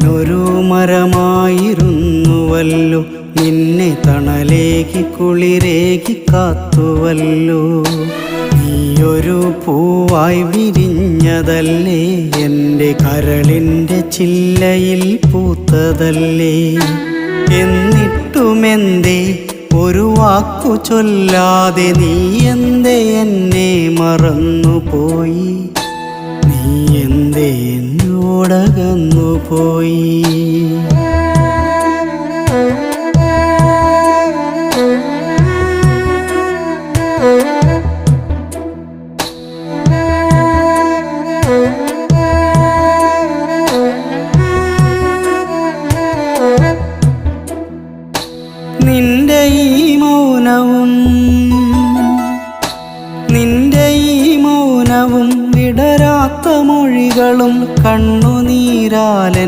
ഞാനൊരു മരമായിരുന്നുവല്ലോ, നിന്നെ തണലേകി കുളിരേകി കാത്തുവല്ലോ. നീയൊരു പൂവായി വിരിഞ്ഞതല്ലേ, എൻ്റെ കരളിൻ്റെ ചില്ലയിൽ പൂത്തതല്ലേ. എന്നിട്ടുമെന്തേ ഒരു വാക്കു ചൊല്ലാതെ നീ എന്തേ എന്നെ മറന്നുപോയി? നീ എന്തേ എന്നോടകന്നുപോയി? നിന്റെ ഈ മൗനവും വിടരാത്ത മൊഴികളും കണ്ണുനീരാലെ